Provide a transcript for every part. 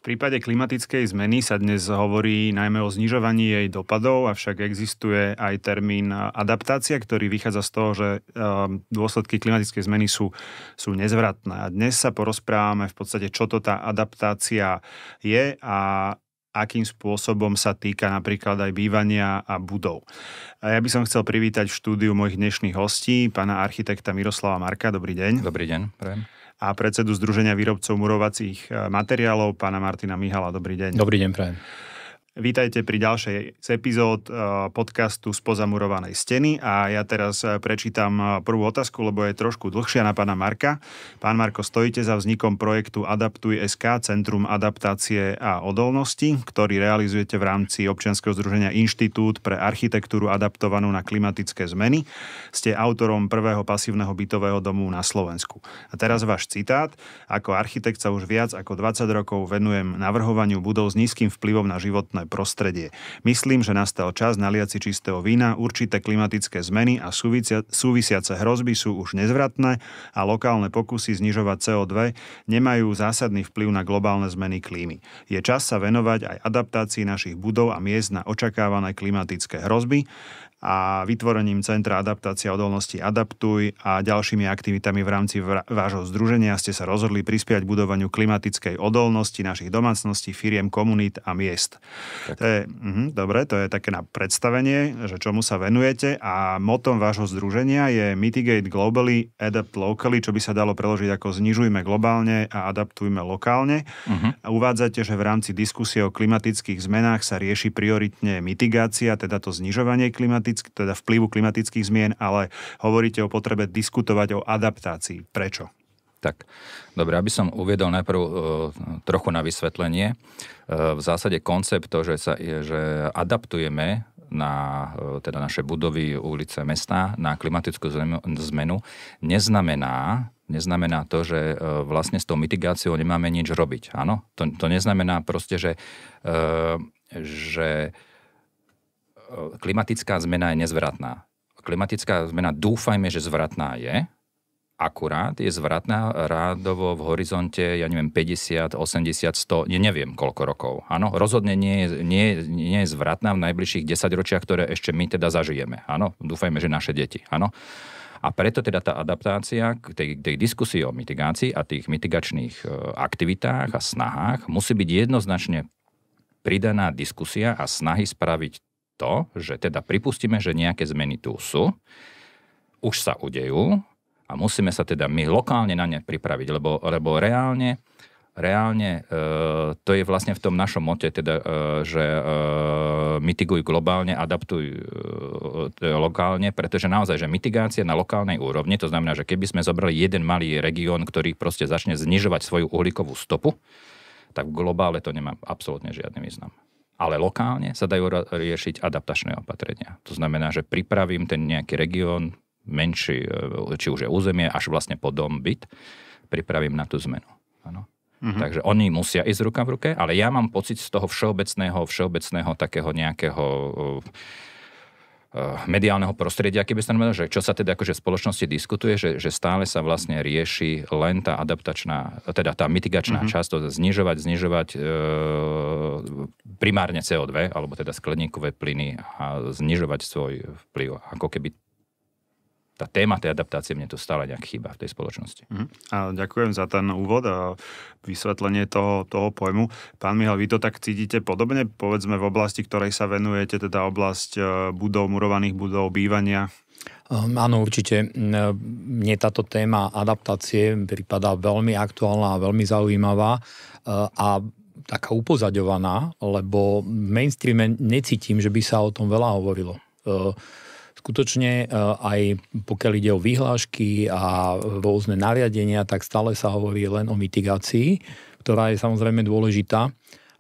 prípade klimatickej zmeny sa dnes hovorí najmä o znižovaní jej dopadov, avšak existuje aj termín adaptácia, ktorý vychádza z toho, že dôsledky klimatickej zmeny sú nezvratné. A dnes sa porozprávame v podstate, čo to tá adaptácia je a akým spôsobom sa týka napríklad aj bývania a budov. A ja by som chcel privítať v štúdiu mojich dnešných hostí, pána architekta Miroslava Marka. Dobrý deň. Dobrý deň, prajem. A predsedu Združenia výrobcov murovacích materiálov, pána Martina Mihala. Dobrý deň. Dobrý deň, prajem. Vítajte pri ďalšej z epizód podcastu Spoza murovanej steny a ja teraz prečítam prvú otázku, lebo je trošku dlhšia na pána Marka. Pán Marko, stojíte za vznikom projektu Adaptuj.sk, Centrum adaptácie a odolnosti, ktorý realizujete v rámci občianskeho združenia Inštitút pre architektúru adaptovanú na klimatické zmeny. Ste autorom prvého pasívneho bytového domu na Slovensku. A teraz váš citát. Ako architekt sa už viac ako 20 rokov venujem navrhovaniu budov s nízkym vplyvom na životné prostredie. Myslím, že nastal čas naliať si čistého vína, určité klimatické zmeny a súvisiace hrozby sú už nezvratné a lokálne pokusy znižovať CO2 nemajú zásadný vplyv na globálne zmeny klímy. Je čas sa venovať aj adaptácii našich budov a miest na očakávané klimatické hrozby a vytvorením Centra adaptácie a odolnosti Adaptuj a ďalšími aktivitami v rámci vášho združenia ste sa rozhodli prispievať budovaniu klimatickej odolnosti našich domácností, firiem, komunít a miest. Dobre, to je také na predstavenie, že čomu sa venujete a motom vášho združenia je Mitigate globally, adapt locally, čo by sa dalo preložiť ako znižujme globálne a adaptujme lokálne. A uvádzate, že v rámci diskusie o klimatických zmenách sa rieši prioritne mitigácia, teda to znižovanie teda vplyvu klimatických zmien, ale hovoríte o potrebe diskutovať o adaptácii. Prečo? Tak, dobre, aby som uviedol najprv trochu na vysvetlenie. V zásade koncept to, že adaptujeme na teda naše budovy, ulice, mestá na klimatickú zmenu, neznamená to, že vlastne s tou mitigáciou nemáme nič robiť. Áno? To neznamená proste, že klimatická zmena je nezvratná. Klimatická zmena dúfajme, že zvratná je, akurát je zvratná rádovo v horizonte, 50, 80, 100, neviem koľko rokov. Áno, rozhodne nie je zvratná v najbližších 10 ročiach, ktoré ešte my teda zažijeme. Áno, dúfajme, že naše deti. Áno. A preto teda tá adaptácia k tej diskusii o mitigácii a tých mitigačných aktivitách a snahách musí byť jednoznačne pridaná diskusia a snahy spraviť to, že teda pripustíme, že nejaké zmeny tu sú, už sa udejú a musíme sa teda my lokálne na ne pripraviť, lebo reálne to je vlastne v tom našom mote, teda, že mitiguj globálne, adaptuj lokálne, pretože naozaj, že mitigácia na lokálnej úrovni, to znamená, že keby sme zobrali jeden malý región, ktorý proste začne znižovať svoju uhlíkovú stopu, tak v globále to nemá absolútne žiadny význam. Ale lokálne sa dajú riešiť adaptačné opatrenia. To znamená, že pripravím ten nejaký región, menší, či už je územie, až vlastne po dom, byt, pripravím na tú zmenu. Áno. Takže oni musia ísť ruka v ruke, ale ja mám pocit z toho všeobecného takého nejakého mediálneho prostredia, keby sa že čo sa teda akože v spoločnosti diskutuje, že stále sa vlastne rieši len tá adaptačná, teda tá mitigačná časť, to znižovať primárne CO2, alebo teda skleníkové plyny a znižovať svoj vplyv. Ako keby tá téma tej adaptácie mne tu stále nejak chýba v tej spoločnosti. A ďakujem za ten úvod a vysvetlenie toho pojmu. Pán Mihal, vy to tak cítite podobne? Povedzme v oblasti, ktorej sa venujete, teda oblasť budov, murovaných budov, bývania? Áno, určite. Mne táto téma adaptácie pripadá veľmi aktuálna a veľmi zaujímavá a taká upozaďovaná, lebo v mainstreame necítim, že by sa o tom veľa hovorilo. Skutočne aj pokiaľ ide o vyhlášky a rôzne nariadenia, tak stále sa hovorí len o mitigácii, ktorá je samozrejme dôležitá,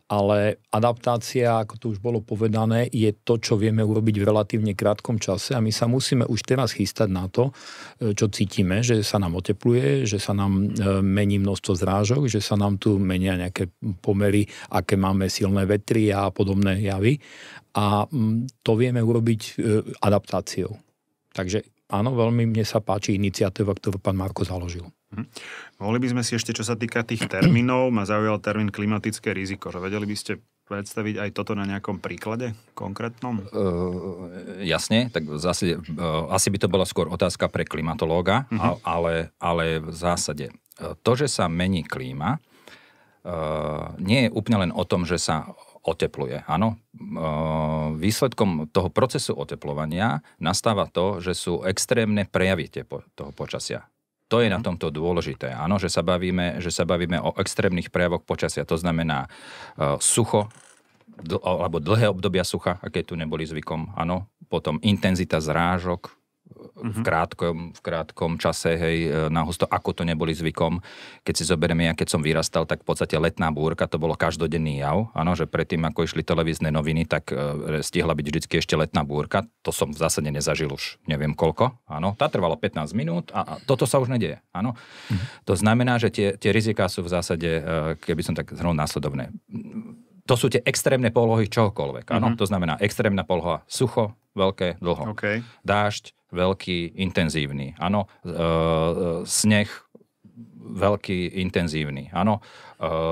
ale adaptácia, ako tu už bolo povedané, je to, čo vieme urobiť v relatívne krátkom čase a my sa musíme už teraz chystať na to, čo cítime, že sa nám otepluje, že sa nám mení množstvo zrážok, že sa nám tu menia nejaké pomery, aké máme silné vetry a podobné javy. A to vieme urobiť adaptáciou. Takže áno, veľmi mne sa páči iniciatíva, ktorú pán Marko založil. Mohli by sme si ešte, čo sa týka tých termínov, ma zaujal termín klimatické riziko, že vedeli by ste predstaviť aj toto na nejakom príklade konkrétnom? Jasne, tak zase, asi by to bola skôr otázka pre klimatológa, ale v zásade to, že sa mení klíma, nie je úplne len o tom, že sa otepluje. Áno, výsledkom toho procesu oteplovania nastáva to, že sú extrémne prejavy toho počasia. To je na tomto dôležité. Áno, že sa bavíme o extrémnych prejavoch počasia. To znamená sucho, alebo dlhé obdobia sucha, aké tu neboli zvykom. Áno, potom intenzita zrážok v krátkom čase, hej, nahusto, ako to neboli zvykom. Keď si zoberieme, ja keď som vyrastal, tak v podstate letná búrka, to bolo každodenný jav. Áno, že predtým, ako išli televízne noviny, tak stihla byť vždycky ešte letná búrka. To som v zásade nezažil už neviem koľko. Áno, tá trvalo 15 minút a toto sa už nedieje. Áno. To znamená, že tie riziká sú v zásade, keby som tak zhrnul, následovné. To sú tie extrémne polohy čohokoľvek. Áno, to znamená extrémna poloha sucho, veľké, dlho. Okay. Dážď, veľký, intenzívny. Áno, sneh, veľký, intenzívny. Áno,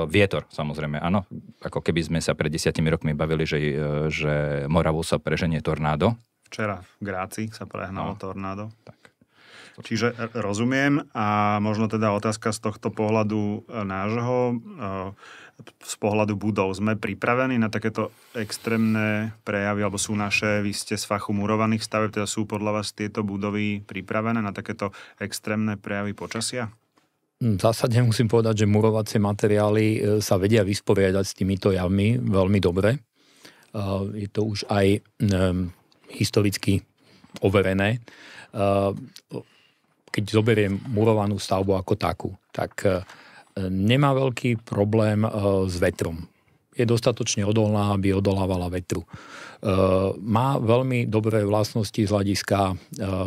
vietor, samozrejme. Áno, ako keby sme sa pred 10 rokmi bavili, že Moravu sa preženie tornádo. Včera v Gráci sa prehnalo tornádo. Tak. Čiže rozumiem a možno teda otázka z tohto pohľadu nášho, z pohľadu budov. Sme pripravení na takéto extrémne prejavy, alebo sú naše, vy ste z fachu murovaných stavieb, teda sú podľa vás tieto budovy pripravené na takéto extrémne prejavy počasia? V zásade musím povedať, že murovacie materiály sa vedia vysporiadať s týmito javmi veľmi dobre. Je to už aj historicky overené. Keď zoberiem murovanú stavbu ako takú, tak nemá veľký problém s vetrom. Je dostatočne odolná, aby odolávala vetru. Má veľmi dobré vlastnosti z hľadiska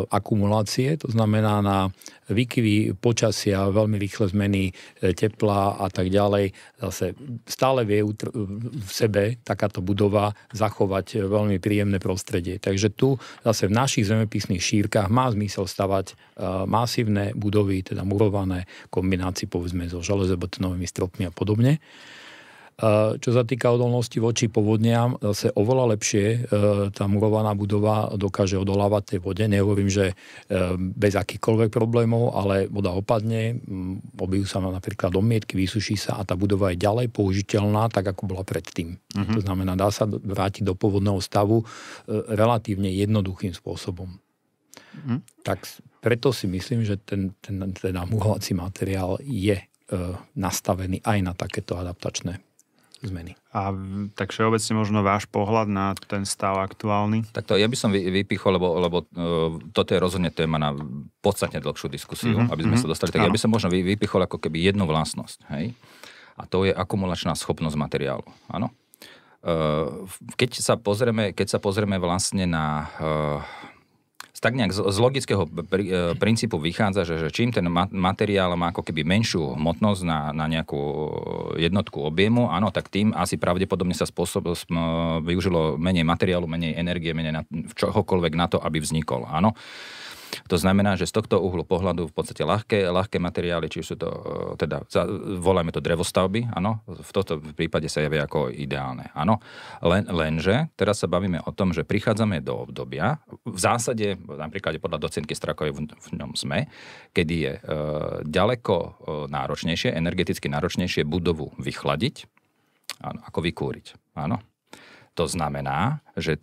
akumulácie, to znamená na výkyvy počasia, veľmi rýchle zmeny tepla a tak ďalej. Zase stále vie v sebe takáto budova zachovať veľmi príjemné prostredie. Takže tu zase v našich zemepisných šírkach má zmysel stavať masívne budovy, teda murované v kombinácii povedzme so železobetónovými stropmi a podobne. Čo sa týka odolnosti voči povodniam, zase oveľa lepšie tá murovaná budova dokáže odolávať tej vode. Nehovorím, že bez akýchkoľvek problémov, ale voda opadne, obijú sa napríklad domietky, vysuší sa a tá budova je ďalej použiteľná, tak ako bola predtým. To znamená, dá sa vrátiť do pôvodného stavu relatívne jednoduchým spôsobom. Tak preto si myslím, že ten murovací materiál je nastavený aj na takéto adaptačné zmeny. A tak všeobecne možno váš pohľad na ten stav aktuálny? Takto ja by som vypichol, lebo toto je rozhodne téma na podstatne dlhšiu diskusiu, aby sme sa dostali. Tak ja by som možno vypichol ako keby jednu vlastnosť. Hej? A to je akumulačná schopnosť materiálu. Áno? Keď sa pozrieme vlastne na... tak nejak z logického princípu vychádza, že čím ten materiál má ako keby menšiu hmotnosť na nejakú jednotku objemu, áno, tak tým asi pravdepodobne sa využilo menej materiálu, menej energie, menej čohokoľvek na to, aby vznikol, áno. To znamená, že z tohto uhlu pohľadu v podstate ľahké materiály, či sú to, teda voláme to drevostavby, áno, v tomto prípade sa javia ako ideálne, áno. Lenže teraz sa bavíme o tom, že prichádzame do obdobia, v zásade, napríklad podľa docentky Strakovej v ňom sme, kedy je ďaleko náročnejšie, energeticky náročnejšie budovu vychladiť, áno, ako vykúriť, áno. To znamená, že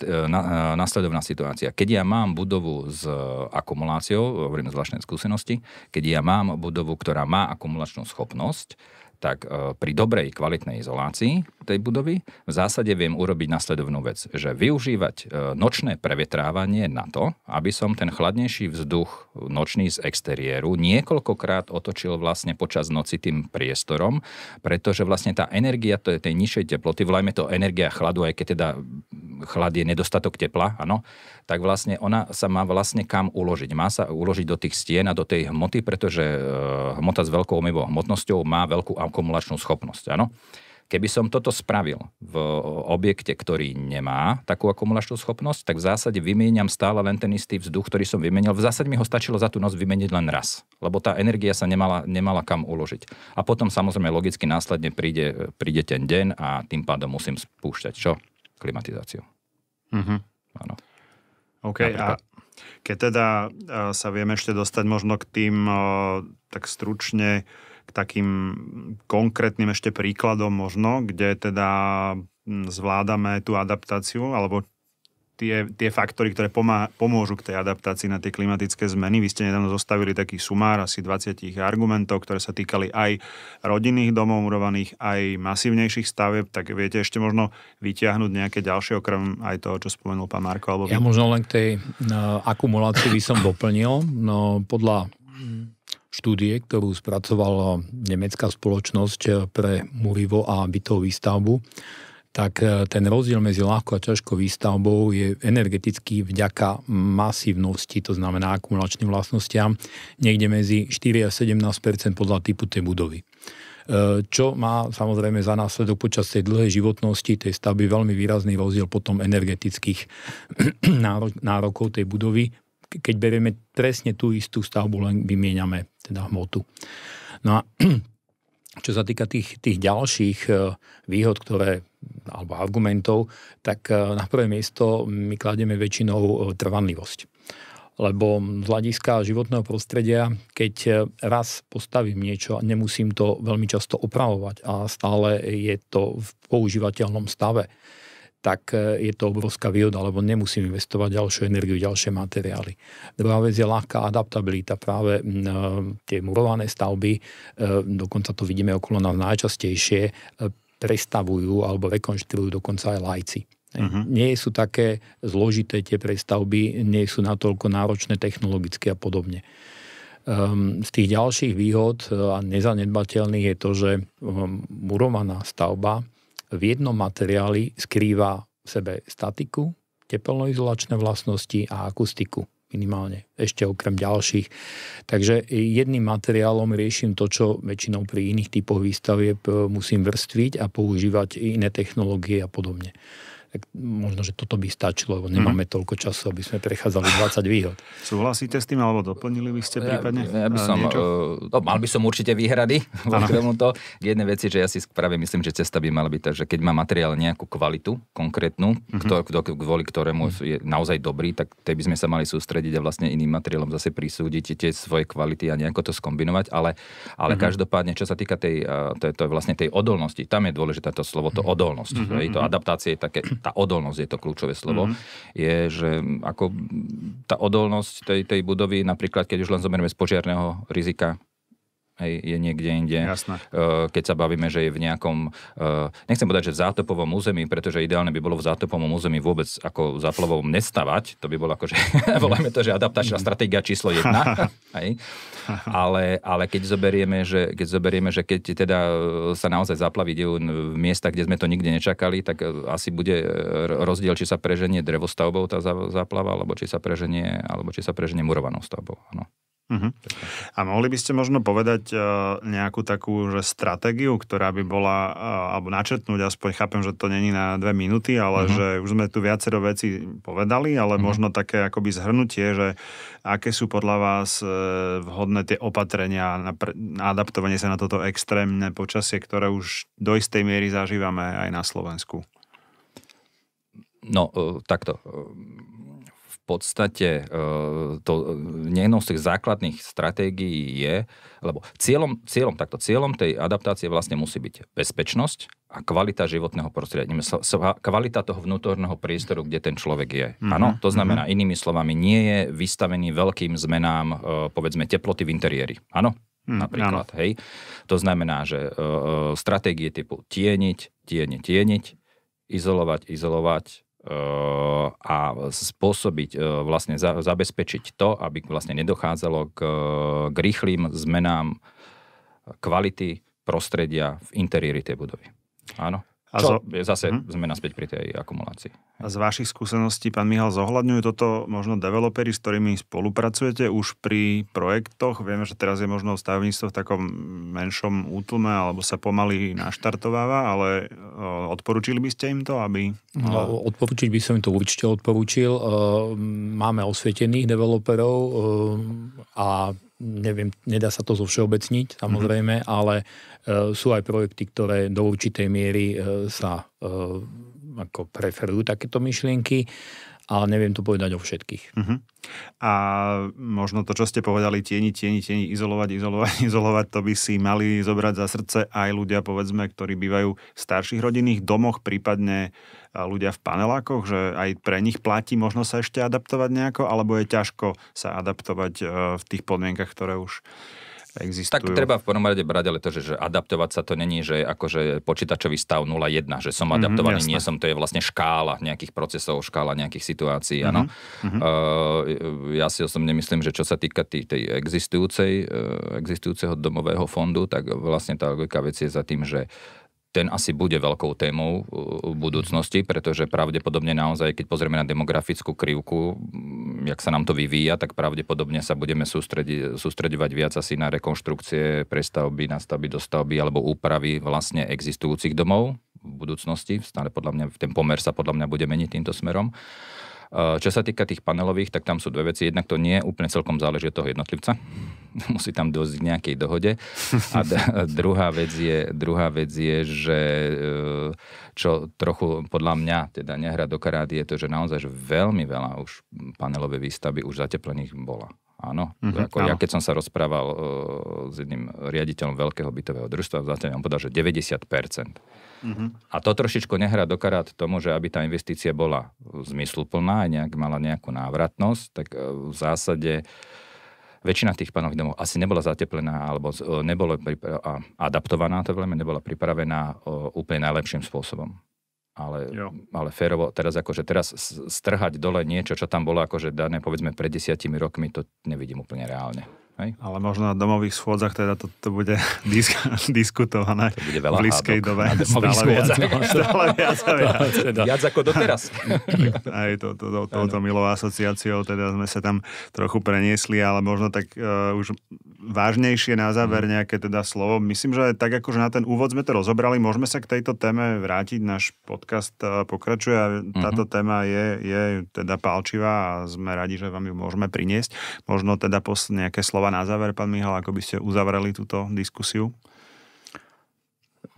nasledovná situácia, keď ja mám budovu s akumuláciou, hovorím z vlastnej skúsenosti, keď ja mám budovu, ktorá má akumulačnú schopnosť, tak pri dobrej kvalitnej izolácii tej budovy v zásade viem urobiť nasledovnú vec, že využívať nočné prevetrávanie na to, aby som ten chladnejší vzduch nočný z exteriéru niekoľkokrát otočil vlastne počas noci tým priestorom, pretože vlastne tá energia tej nižšej teploty, volajme to energia chladu, aj keď teda chlad je nedostatok tepla, áno, tak vlastne ona sa má vlastne kam uložiť. Má sa uložiť do tých stien a do tej hmoty, pretože hmota s veľkou omejovou hmotnosťou má veľkú akumulačnú schopnosť, áno. Keby som toto spravil v objekte, ktorý nemá takú akumulačnú schopnosť, tak v zásade vymieňam stále len ten istý vzduch, ktorý som vymenil. V zásade mi ho stačilo za tú noc vymeniť len raz, lebo tá energia sa nemala kam uložiť. A potom samozrejme logicky následne príde ten deň a tým pádom musím spúšťať čo? Klimatizáciu. Áno. OK, napríklad. A keď teda sa vieme ešte dostať možno k tým tak stručne k takým konkrétnym ešte príkladom možno, kde teda zvládame tú adaptáciu, alebo tie faktory, ktoré pomôžu k tej adaptácii na tie klimatické zmeny. Vy ste nedávno zostavili taký sumár asi 20 argumentov, ktoré sa týkali aj rodinných domov murovaných, aj masívnejších stavieb, tak viete ešte možno vytiahnuť nejaké ďalšie, okrem aj toho, čo spomenul pán Marko? Alebo ja možno len k tej akumulácii by som doplnil. No, podľa štúdie, ktorú spracovala nemecká spoločnosť pre múrivo a bytovú výstavbu, tak ten rozdiel medzi ľahkou a ťažkou výstavbou je energetický vďaka masívnosti, to znamená akumulačným vlastnostiam, niekde medzi 4 a 17% podľa typu tej budovy. Čo má samozrejme za následok počas tej dlhej životnosti tej stavby veľmi výrazný rozdiel potom energetických nárokov tej budovy. Keď berieme presne tú istú stavbu, len vymieňame teda hmotu. No a čo sa týka tých ďalších výhod, alebo argumentov, tak na prvé miesto my kladieme väčšinou trvanlivosť. Lebo z hľadiska životného prostredia, keď raz postavím niečo a nemusím to veľmi často opravovať a stále je to v používateľnom stave, tak je to obrovská výhoda, lebo nemusím investovať ďalšiu energiu, ďalšie materiály. Druhá vec je ľahká adaptabilita. Práve tie murované stavby, dokonca to vidíme okolo nás najčastejšie, prestavujú alebo rekonštruujú dokonca aj laici. Nie sú také zložité tie prestavby, nie sú natoľko náročné technologicky a podobne. Z tých ďalších výhod a nezanedbateľných je to, že murovaná stavba v jednom materiáli skrýva v sebe statiku, teplnoizolačné vlastnosti a akustiku minimálne, ešte okrem ďalších. Takže jedným materiálom riešim to, čo väčšinou pri iných typoch výstavieb musím vrstviť a používať iné technológie a podobne. Tak možno, že toto by stačilo, lebo nemáme toľko času, aby sme prechádzali 20 výhod. Súhlasíte s tým, alebo doplnili by ste prípadne? Ja by som, mal by som určite výhrady k tomuto. Jedné veci, že ja si práve myslím, že cesta by mala byť tak, že keď má materiál nejakú kvalitu konkrétnu, kvôli ktorému je naozaj dobrý, tak tej by sme sa mali sústrediť a vlastne iným materiálom zase prisúdiť tie svoje kvality a nejako to skombinovať, ale každopádne, čo sa týka tej vlastne tej odolnosti, tam je dôležité to slovo, to odolnosť. To adaptácie je také. Tá odolnosť je to kľúčové slovo, je, že ako tá odolnosť tej budovy, napríklad keď už len zoberieme z požiarného rizika, je niekde inde. Jasné. Keď sa bavíme, že je v nejakom, nechcem povedať, že v zátopovom území, pretože ideálne by bolo v zátopovom území vôbec ako záplavovom nestavať, to by bolo akože, voláme to, že adaptačná stratégia číslo 1. Ale keď zoberieme, že keď teda sa naozaj zaplaví v miestach, kde sme to nikdy nečakali, tak asi bude rozdiel, či sa preženie drevostavbou tá záplava, alebo či sa preženie murovanou stavbou. Áno. A mohli by ste možno povedať nejakú takú že stratégiu, ktorá by bola, alebo načrtnúť, aspoň chápem, že to není na 2 minúty, ale že už sme tu viacero vecí povedali, ale možno také akoby zhrnutie, že aké sú podľa vás vhodné tie opatrenia na adaptovanie sa na toto extrémne počasie, ktoré už do istej miery zažívame aj na Slovensku? No, takto. V podstate jednou z tých základných stratégií je, lebo cieľom tej adaptácie vlastne musí byť bezpečnosť a kvalita životného prostredia. Kvalita toho vnútorného priestoru, kde ten človek je. Áno, to znamená, inými slovami, nie je vystavený veľkým zmenám, povedzme, teploty v interiéri. Áno? Napríklad, hej. To znamená, že stratégie typu tieniť, izolovať, a spôsobiť, vlastne zabezpečiť to, aby vlastne nedochádzalo k rýchlým zmenám kvality prostredia v interiéri tej budovy. Áno. Čo je zase sme naspäť pri tej akumulácii. A z vašich skúseností, pán Mihal, zohľadňujú toto možno developeri, s ktorými spolupracujete už pri projektoch? Vieme, že teraz je možno stavebníctvo v takom menšom útlme, alebo sa pomaly naštartováva, ale odporúčili by ste im to, aby... Odporúčiť by som im to určite odporúčil. Máme osvietených developerov a neviem, nedá sa to zovšeobecniť, samozrejme, ale sú aj projekty, ktoré do určitej miery sa ako preferujú takéto myšlienky, ale neviem to povedať o všetkých. A možno to, čo ste povedali, tieni, izolovať, to by si mali zobrať za srdce aj ľudia, povedzme, ktorí bývajú v starších rodinných domoch, prípadne ľudia v panelákoch, že aj pre nich platí možno sa ešte adaptovať nejako, alebo je ťažko sa adaptovať v tých podmienkach, ktoré už existujú. Tak treba v prvom rade brať, ale to, že adaptovať sa to není, že akože počítačový stav 0,1, že som adaptovaný, nie som, to je vlastne škála nejakých procesov, škála nejakých situácií, áno. Ja si osobne myslím, že čo sa týka tej existujúceho domového fondu, tak vlastne tá logika vec je za tým, že ten asi bude veľkou témou v budúcnosti, pretože pravdepodobne naozaj, keď pozrieme na demografickú krivku, jak sa nám to vyvíja, tak pravdepodobne sa budeme sústreďovať viac asi na rekonštrukcie, prestavby, nastavby, dostavby alebo úpravy vlastne existujúcich domov v budúcnosti. Stále podľa mňa ten pomer sa podľa mňa bude meniť týmto smerom. Čo sa týka tých panelových, tak tam sú dve veci. Jednak to nie úplne celkom záleží od toho jednotlivca. Musí tam dôjsť k nejakej dohode. A druhá vec je, že čo trochu podľa mňa teda nehrá do karát, je to, že naozaj že veľmi veľa už panelové výstavby už zateplených bola. Áno. Ja keď som sa rozprával s jedným riaditeľom veľkého bytového družstva, zatiaľ on povedal, že 90%. A to trošičku nehrá do karát tomu, že aby tá investícia bola zmysluplná a mala nejakú návratnosť, tak v zásade väčšina tých panelových domov asi nebola zateplená alebo nebola adaptovaná, to veľmi nebola pripravená úplne najlepším spôsobom. Ale férovo, teraz strhať dole niečo, čo tam bolo akože dané povedzme pred 10 rokmi, to nevidím úplne reálne. Hej? Ale možno na domových schôdzach teda to bude diskutované to bude veľa v blízkej dobe. Stále viac. Viac ako doteraz. Aj touto milou asociáciou teda sme sa tam trochu preniesli, ale možno tak už vážnejšie na záver nejaké teda slovo. Myslím, že tak akože na ten úvod sme to rozobrali, môžeme sa k tejto téme vrátiť. Náš podcast pokračuje a táto téma je teda pálčivá a sme radi, že vám ju môžeme priniesť. Možno teda nejaké slova na záver, pán Mihal, ako by ste uzavreli túto diskusiu?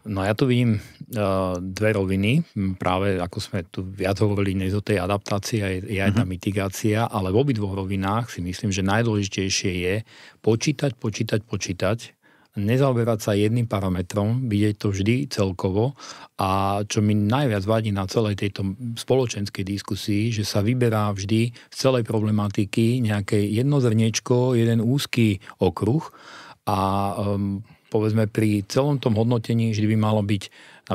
No ja tu vidím dve roviny. Práve ako sme tu viac hovorili dnes o tej adaptácii, je aj tá mitigácia, ale v obidvoch rovinách si myslím, že najdôležitejšie je počítať, nezaoberať sa jedným parametrom, vidieť to vždy celkovo a čo mi najviac vadí na celej tejto spoločenskej diskusii, že sa vyberá vždy z celej problematiky nejaké jedno zrniečko, jeden úzky okruh a povedzme pri celom tom hodnotení vždy by malo byť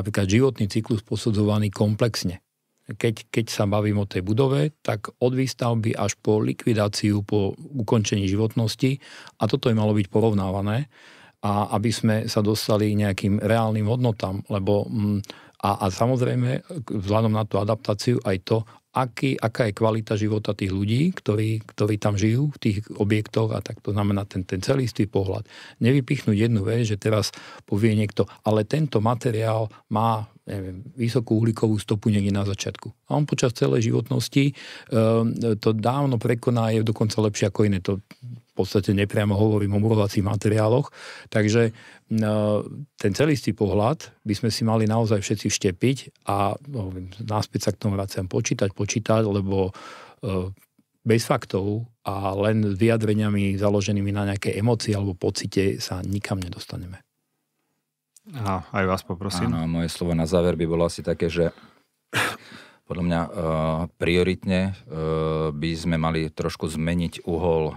napríklad životný cyklus posudzovaný komplexne. Keď sa bavím o tej budove, tak od výstavby až po likvidáciu, po ukončení životnosti a toto by malo byť porovnávané a aby sme sa dostali nejakým reálnym hodnotám, lebo a samozrejme vzhľadom na tú adaptáciu aj to, aká je kvalita života tých ľudí, ktorí tam žijú v tých objektoch a tak to znamená ten celistvý pohľad. Nevypichnúť jednu vec, že teraz povie niekto, ale tento materiál má vysokú uhlíkovú stopu niekde na začiatku. A on počas celej životnosti to dávno prekoná, je dokonca lepšie ako iné. To v podstate nepriamo hovorím o murovacích materiáloch. Takže ten celistvý pohľad by sme si mali naozaj všetci vštepiť a náspäť sa k tomu vraciam počítať, lebo bez faktov a len vyjadreniami založenými na nejaké emócie alebo pocite sa nikam nedostaneme. A aj vás poprosím. Áno, moje slovo na záver by bolo asi také, že podľa mňa prioritne by sme mali trošku zmeniť uhol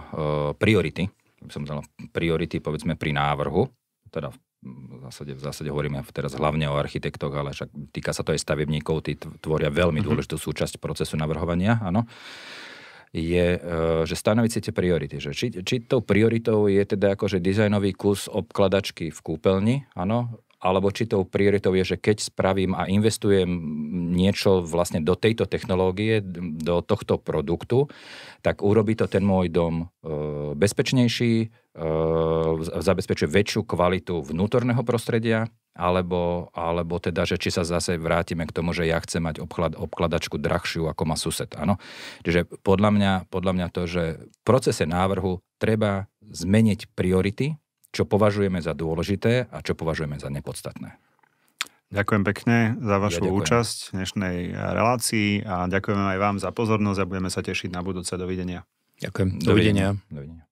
priority. Priority povedzme pri návrhu. Teda v zásade hovoríme teraz hlavne o architektoch, ale však týka sa to aj stavebníkov, tí tvoria veľmi dôležitú súčasť procesu navrhovania, áno. Je, že stanoviť si tie priority. Že či tou prioritou je teda akože dizajnový kus obkladačky v kúpeľni, áno, alebo či tou prioritou je, že keď spravím a investujem niečo vlastne do tejto technológie, do tohto produktu, tak urobí to ten môj dom bezpečnejší, zabezpečuje väčšiu kvalitu vnútorného prostredia, alebo teda, že či sa zase vrátime k tomu, že ja chcem mať obkladačku drahšiu, ako má sused. Áno? Čiže podľa mňa to, že v procese návrhu treba zmeniť priority, čo považujeme za dôležité a čo považujeme za nepodstatné. Ďakujem pekne za vašu účasť v dnešnej relácii a ďakujeme aj vám za pozornosť a budeme sa tešiť na budúce. Dovidenia. Ďakujem. Dovidenia. Dovidenia.